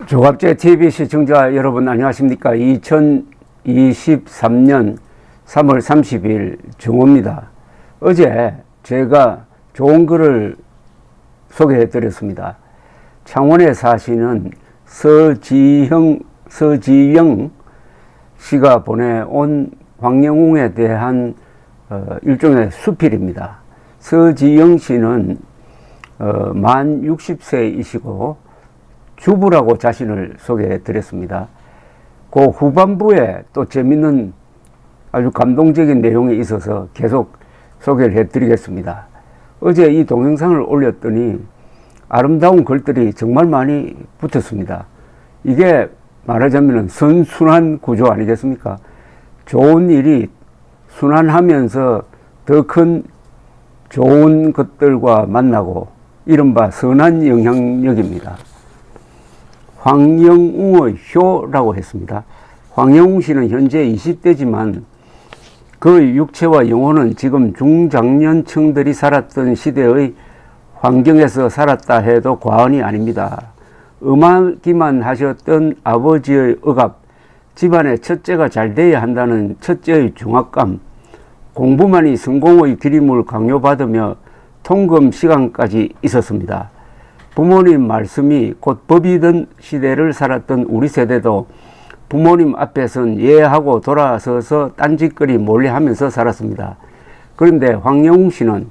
조갑제 TV 시청자 여러분 안녕하십니까. 2023년 3월 30일 정오입니다. 어제 제가 좋은 글을 소개해 드렸습니다. 창원에 사시는 서지영 씨가 보내온 황영웅에 대한 일종의 수필입니다. 서지영 씨는 만 60세이시고 주부라고 자신을 소개해 드렸습니다. 그 후반부에 또 재밌는 아주 감동적인 내용이 있어서 계속 소개를 해 드리겠습니다. 어제 이 동영상을 올렸더니 아름다운 글들이 정말 많이 붙었습니다. 이게 말하자면 선순환 구조 아니겠습니까? 좋은 일이 순환하면서 더 큰 좋은 것들과 만나고 이른바 선한 영향력입니다. 황영웅의 효라고 했습니다. 황영웅 씨는 현재 20대지만 그 육체와 영혼은 지금 중장년층들이 살았던 시대의 환경에서 살았다 해도 과언이 아닙니다. 음악이만 하셨던 아버지의 억압, 집안의 첫째가 잘 돼야 한다는 첫째의 중압감, 공부만이 성공의 길임을 강요받으며 통금 시간까지 있었습니다. 부모님 말씀이 곧 법이던 시대를 살았던 우리 세대도 부모님 앞에선 예하고 돌아서서 딴짓거리 몰래 하면서 살았습니다. 그런데 황영웅 씨는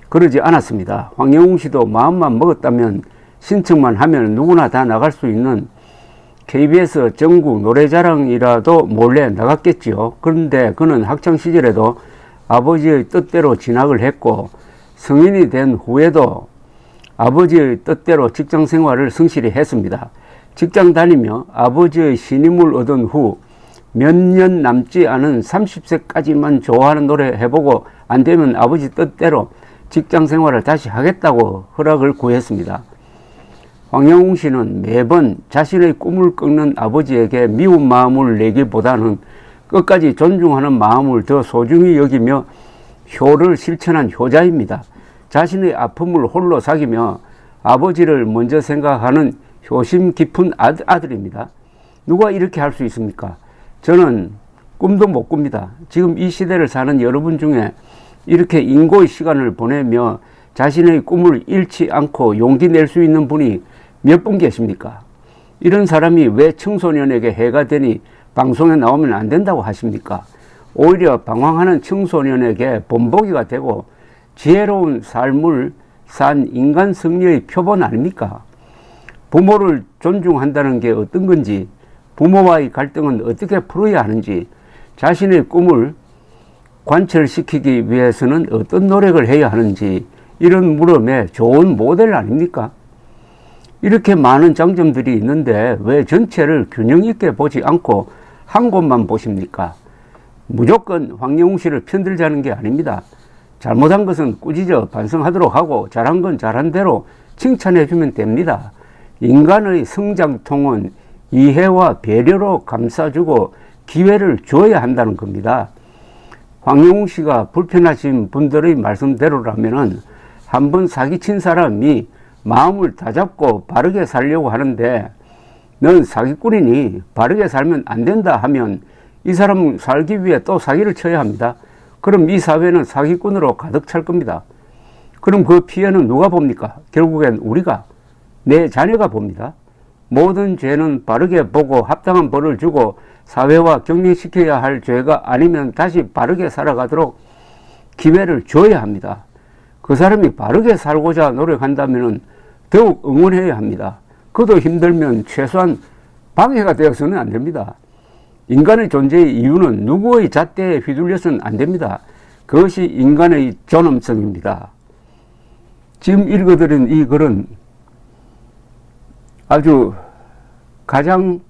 그러지 않았습니다. 황영웅 씨도 마음만 먹었다면 신청만 하면 누구나 다 나갈 수 있는 KBS 전국 노래자랑이라도 몰래 나갔겠지요. 그런데 그는 학창시절에도 아버지의 뜻대로 진학을 했고 성인이 된 후에도 아버지의 뜻대로 직장 생활을 성실히 했습니다. 직장 다니며 아버지의 신임을 얻은 후 몇 년 남지 않은 30세까지만 좋아하는 노래 해보고 안 되면 아버지 뜻대로 직장 생활을 다시 하겠다고 허락을 구했습니다. 황영웅 씨는 매번 자신의 꿈을 꺾는 아버지에게 미운 마음을 내기보다는 끝까지 존중하는 마음을 더 소중히 여기며 효를 실천한 효자입니다. 자신의 아픔을 홀로 사귀며 아버지를 먼저 생각하는 효심 깊은 아들입니다. 누가 이렇게 할 수 있습니까? 저는 꿈도 못 꿉니다. 지금 이 시대를 사는 여러분 중에 이렇게 인고의 시간을 보내며 자신의 꿈을 잃지 않고 용기 낼 수 있는 분이 몇 분 계십니까? 이런 사람이 왜 청소년에게 해가 되니 방송에 나오면 안 된다고 하십니까? 오히려 방황하는 청소년에게 본보기가 되고 지혜로운 삶을 산 인간 승리의 표본 아닙니까? 부모를 존중한다는 게 어떤 건지, 부모와의 갈등은 어떻게 풀어야 하는지, 자신의 꿈을 관철시키기 위해서는 어떤 노력을 해야 하는지 이런 물음에 좋은 모델 아닙니까? 이렇게 많은 장점들이 있는데 왜 전체를 균형 있게 보지 않고 한 곳만 보십니까? 무조건 황영웅 씨를 편들자는 게 아닙니다. 잘못한 것은 꾸짖어 반성하도록 하고 잘한 건 잘한 대로 칭찬해 주면 됩니다. 인간의 성장통은 이해와 배려로 감싸주고 기회를 줘야 한다는 겁니다. 황영웅 씨가 불편하신 분들의 말씀대로라면은 한번 사기친 사람이 마음을 다잡고 바르게 살려고 하는데 넌 사기꾼이니 바르게 살면 안 된다 하면 이 사람은 살기 위해 또 사기를 쳐야 합니다. 그럼 이 사회는 사기꾼으로 가득 찰 겁니다. 그럼 그 피해는 누가 봅니까? 결국엔 우리가, 내 자녀가 봅니다. 모든 죄는 바르게 보고 합당한 벌을 주고 사회와 격리시켜야 할 죄가 아니면 다시 바르게 살아가도록 기회를 줘야 합니다. 그 사람이 바르게 살고자 노력한다면 더욱 응원해야 합니다. 그도 힘들면 최소한 방해가 되어서는 안 됩니다. 인간의 존재의 이유는 누구의 잣대에 휘둘려서는 안 됩니다. 그것이 인간의 존엄성입니다. 지금 읽어드린 이 글은 아주 가장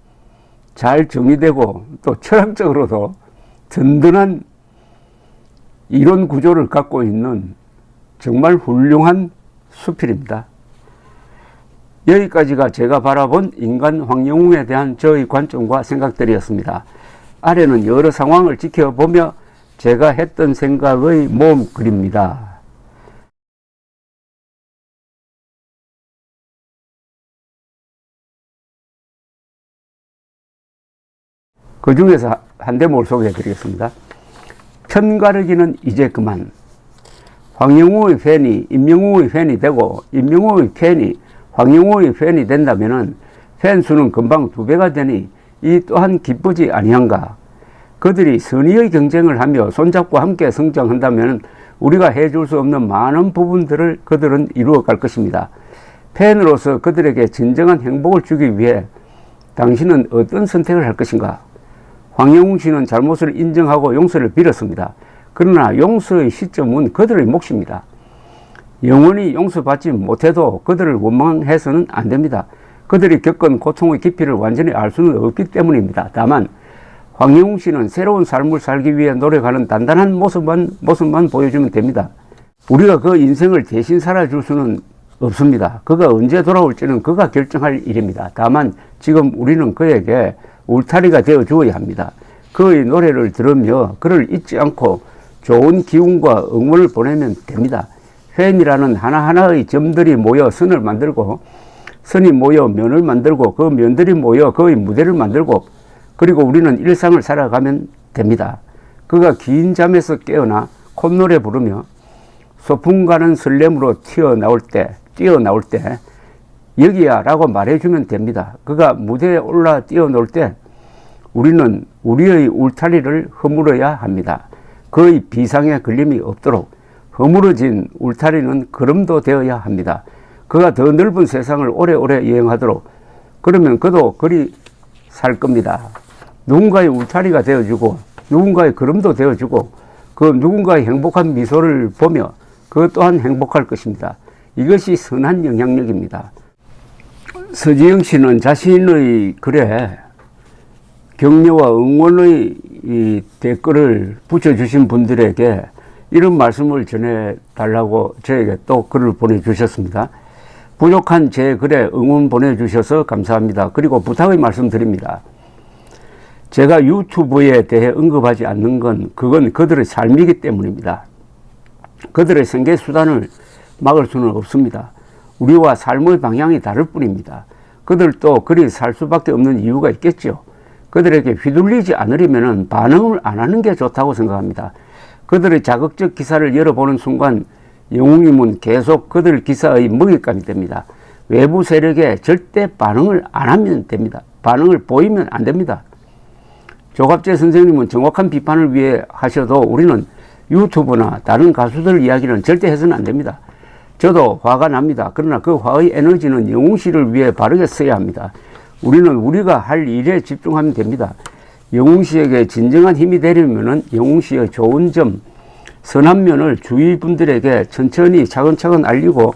잘 정의되고 또 철학적으로도 든든한 이론 구조를 갖고 있는 정말 훌륭한 수필입니다. 여기까지가 제가 바라본 인간 황영웅에 대한 저의 관점과 생각들이었습니다. 아래는 여러 상황을 지켜보며 제가 했던 생각의 모음 글입니다. 그 중에서 한 대목을 소개해 드리겠습니다. 편가르기는 이제 그만. 황영우의 팬이 임영웅의 팬이 되고 임영웅의 팬이 황영우의 팬이 된다면은 팬 수는 금방 2배가 되니 이 또한 기쁘지 아니한가. 그들이 선의의 경쟁을 하며 손잡고 함께 성장한다면 우리가 해줄 수 없는 많은 부분들을 그들은 이루어 갈 것입니다. 팬으로서 그들에게 진정한 행복을 주기 위해 당신은 어떤 선택을 할 것인가? 황영웅 씨는 잘못을 인정하고 용서를 빌었습니다. 그러나 용서의 시점은 그들의 몫입니다. 영원히 용서받지 못해도 그들을 원망해서는 안 됩니다. 그들이 겪은 고통의 깊이를 완전히 알 수는 없기 때문입니다. 다만 황영웅 씨는 새로운 삶을 살기 위해 노력하는 단단한 모습만 보여주면 됩니다. 우리가 그 인생을 대신 살아줄 수는 없습니다. 그가 언제 돌아올지는 그가 결정할 일입니다. 다만 지금 우리는 그에게 울타리가 되어 주어야 합니다. 그의 노래를 들으며 그를 잊지 않고 좋은 기운과 응원을 보내면 됩니다. 팬이라는 하나하나의 점들이 모여 선을 만들고 선이 모여 면을 만들고 그 면들이 모여 그의 무대를 만들고 그리고 우리는 일상을 살아가면 됩니다. 그가 긴 잠에서 깨어나 콧노래 부르며 소풍 가는 설렘으로 뛰어나올 때 여기야 라고 말해주면 됩니다. 그가 무대에 올라 뛰어놀 때 우리는 우리의 울타리를 허물어야 합니다. 그의 비상에 걸림이 없도록 허물어진 울타리는 걸음도 되어야 합니다. 그가 더 넓은 세상을 오래오래 여행하도록 그러면 그도 그리 살 겁니다. 누군가의 울타리가 되어주고 누군가의 걸음도 되어주고 그 누군가의 행복한 미소를 보며 그 또한 행복할 것입니다. 이것이 선한 영향력입니다. 서지영 씨는 자신의 글에 격려와 응원의 이 댓글을 붙여주신 분들에게 이런 말씀을 전해달라고 저에게 또 글을 보내주셨습니다. 부족한 제 글에 응원 보내주셔서 감사합니다. 그리고 부탁의 말씀 드립니다. 제가 유튜브에 대해 언급하지 않는 건 그건 그들의 삶이기 때문입니다. 그들의 생계 수단을 막을 수는 없습니다. 우리와 삶의 방향이 다를 뿐입니다. 그들도 그리 살 수밖에 없는 이유가 있겠죠. 그들에게 휘둘리지 않으려면 반응을 안 하는 게 좋다고 생각합니다. 그들의 자극적 기사를 열어보는 순간 영웅님은 계속 그들 기사의 먹잇감이 됩니다. 외부 세력에 절대 반응을 안 하면 됩니다. 반응을 보이면 안 됩니다. 조갑재 선생님은 정확한 비판을 위해 하셔도 우리는 유튜브나 다른 가수들 이야기는 절대 해서는 안 됩니다. 저도 화가 납니다. 그러나 그 화의 에너지는 영웅 씨를 위해 바르게 써야 합니다. 우리는 우리가 할 일에 집중하면 됩니다. 영웅 씨에게 진정한 힘이 되려면 영웅 씨의 좋은 점, 선한 면을 주위 분들에게 천천히 차근차근 알리고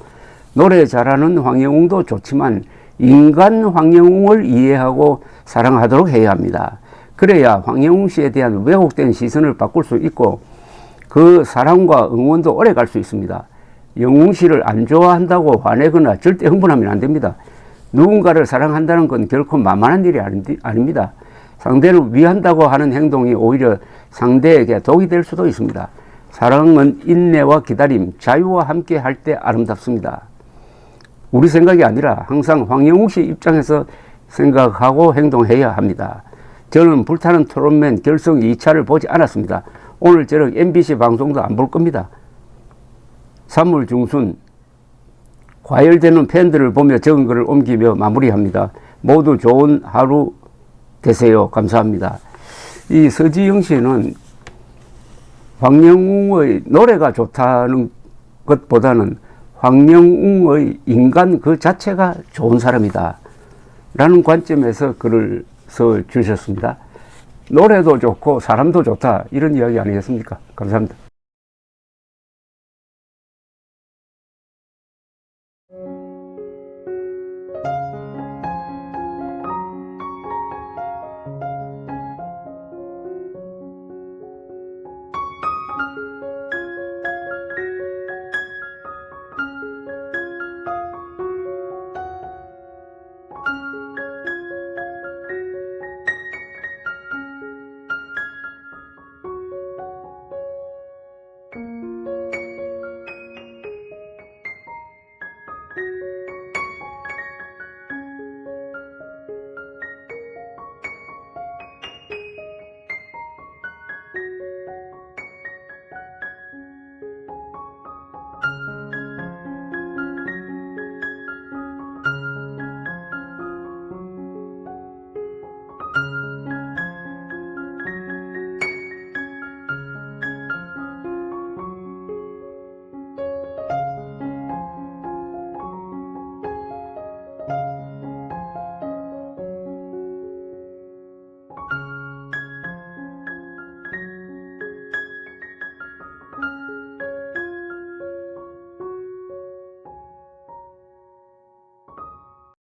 노래 잘하는 황영웅도 좋지만 인간 황영웅을 이해하고 사랑하도록 해야 합니다. 그래야 황영웅 씨에 대한 왜곡된 시선을 바꿀 수 있고 그 사랑과 응원도 오래 갈 수 있습니다. 영웅 씨를 안 좋아한다고 화내거나 절대 흥분하면 안 됩니다. 누군가를 사랑한다는 건 결코 만만한 일이 아닙니다. 상대를 위한다고 하는 행동이 오히려 상대에게 독이 될 수도 있습니다. 사랑은 인내와 기다림, 자유와 함께 할 때 아름답습니다. 우리 생각이 아니라 항상 황영웅 씨 입장에서 생각하고 행동해야 합니다. 저는 불타는 토론맨 결성 2차를 보지 않았습니다. 오늘 저녁 MBC 방송도 안 볼 겁니다. 3월 중순 과열되는 팬들을 보며 적은 글을 옮기며 마무리합니다. 모두 좋은 하루 되세요. 감사합니다. 이 서지영 씨는 황영웅의 노래가 좋다는 것보다는 황영웅의 인간 그 자체가 좋은 사람이다 라는 관점에서 글을 써주셨습니다. 노래도 좋고 사람도 좋다 이런 이야기 아니겠습니까? 감사합니다.